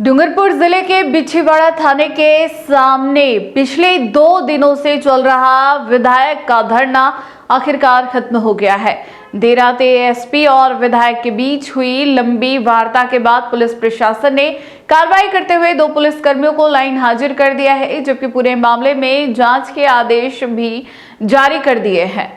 डूंगरपुर जिले के बिछीवाड़ा थाने के सामने पिछले 2 दिनों से चल रहा विधायक का धरना आखिरकार खत्म हो गया है। देर रात एएसपी और विधायक के बीच हुई लंबी वार्ता के बाद पुलिस प्रशासन ने कार्रवाई करते हुए 2 पुलिसकर्मियों को लाइन हाजिर कर दिया है, जबकि पूरे मामले में जांच के आदेश भी जारी कर दिए हैं।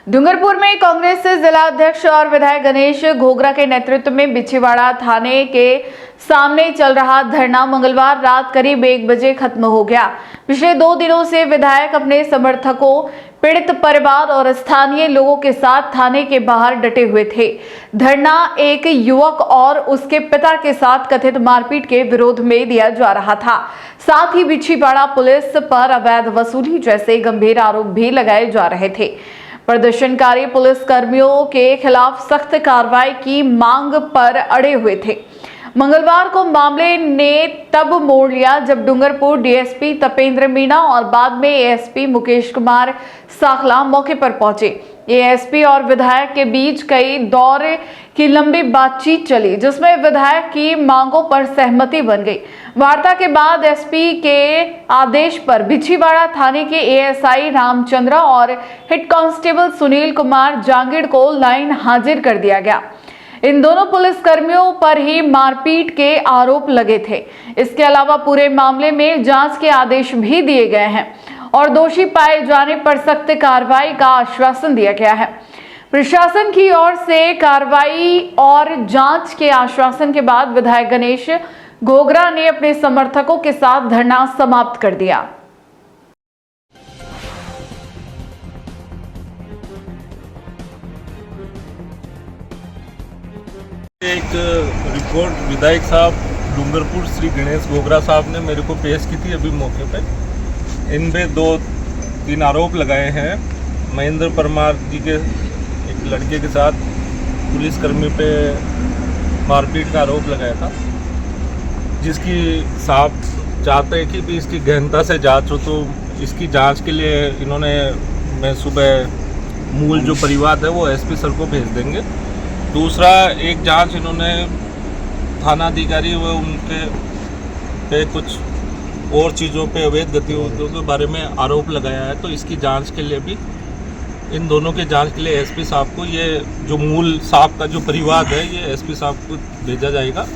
डूंगरपुर में कांग्रेस जिला अध्यक्ष और विधायक गणेश घोगरा के नेतृत्व में बिछीवाड़ा थाने के सामने चल रहा धरना मंगलवार रात करीब 1 बजे खत्म हो गया। पिछले 2 दिनों से विधायक अपने समर्थकों, पीड़ित परिवार और स्थानीय लोगों के साथ थाने के बाहर डटे हुए थे। धरना एक युवक और उसके पिता के साथ कथित मारपीट के विरोध में दिया जा रहा था। साथ ही बिछीवाड़ा पुलिस पर अवैध वसूली जैसे गंभीर आरोप भी लगाए जा रहे थे। प्रदर्शनकारी पुलिस कर्मियों के खिलाफ सख्त कार्रवाई की मांग पर अड़े हुए थे। मंगलवार को मामले ने तब मोड़ लिया जब डूंगरपुर डीएसपी तपेंद्र मीणा और बाद में एएसपी मुकेश कुमार साखला मौके पर पहुंचे। एएसपी और विधायक के बीच कई दौर की लंबी बातचीत चली, जिसमें विधायक की मांगों पर सहमति बन गई। वार्ता के बाद एसपी के आदेश पर बिछीवाड़ा थाने के एएसआई रामचंद्र और हेड कांस्टेबल सुनील कुमार जांगिड़ को लाइन हाजिर कर दिया गया। इन दोनों पुलिसकर्मियों पर ही मारपीट के आरोप लगे थे। इसके अलावा पूरे मामले में जांच के आदेश भी दिए गए हैं और दोषी पाए जाने पर सख्त कार्रवाई का आश्वासन दिया गया है। प्रशासन की ओर से कार्रवाई और जांच के आश्वासन के बाद विधायक गणेश घोगरा ने अपने समर्थकों के साथ धरना समाप्त कर दिया। एक रिपोर्ट विधायक साहब डूंगरपुर श्री गणेश घोगरा साहब ने मेरे को पेश की थी अभी मौके पे। इन पे 2-3 आरोप लगाए हैं। महेंद्र परमार जी के एक लड़के के साथ पुलिसकर्मी पे मारपीट का आरोप लगाया था, जिसकी साहब चाहते हैं कि इसकी गहनता से जांच हो। तो इसकी जांच के लिए इन्होंने मैं सुबह मूल जो परिवाद है वो एसपी सर को भेज देंगे। दूसरा, एक जांच इन्होंने थाना अधिकारी व उनके पे कुछ और चीज़ों पे अवैध गतिविधियों के बारे में आरोप लगाया है। तो इसकी जांच के लिए भी इन दोनों के जांच के लिए एसपी साहब को ये जो मूल साहब का जो परिवाद है ये एसपी साहब को भेजा जाएगा।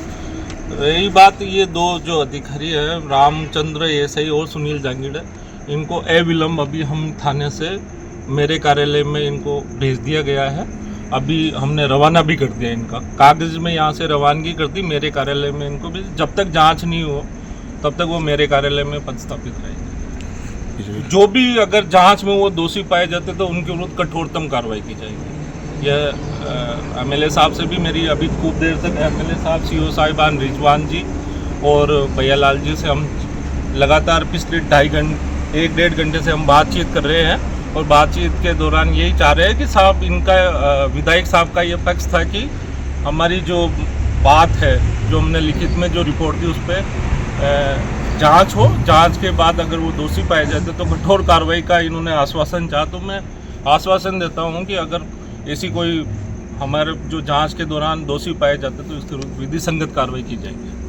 रही बात ये 2 जो अधिकारी हैं रामचंद्र एएसआई और सुनील जांगिड़, इनको अविलंब अभी हम थाने से मेरे कार्यालय में इनको भेज दिया गया है। अभी हमने रवाना भी कर दिया, इनका कागज में यहाँ से रवानगी कर दी मेरे कार्यालय में। इनको भी जब तक जांच नहीं हो तब तक वो मेरे कार्यालय में पदस्थापित रहेंगे। जो भी अगर जांच में वो दोषी पाए जाते तो उनके विरुद्ध कठोरतम कार्रवाई की जाएगी। यह एमएलए साहब से भी मेरी अभी खूब देर तक एमएलए साहब, सीओ साहिबान रिजवान जी और भैयालाल जी से हम लगातार पिछले 1.5 घंटे से हम बातचीत कर रहे हैं। और बातचीत के दौरान यही चाह रहे हैं कि साहब इनका विधायक साहब का ये पक्ष था कि हमारी जो बात है, जो हमने लिखित में जो रिपोर्ट दी उस पर जांच हो। जांच के बाद अगर वो दोषी पाए जाते तो कठोर कार्रवाई का इन्होंने आश्वासन चाहा। तो मैं आश्वासन देता हूँ कि अगर ऐसी कोई हमारे जो जांच के दौरान दोषी पाए जाते तो इसके विधि संगत कार्रवाई की जाएगी।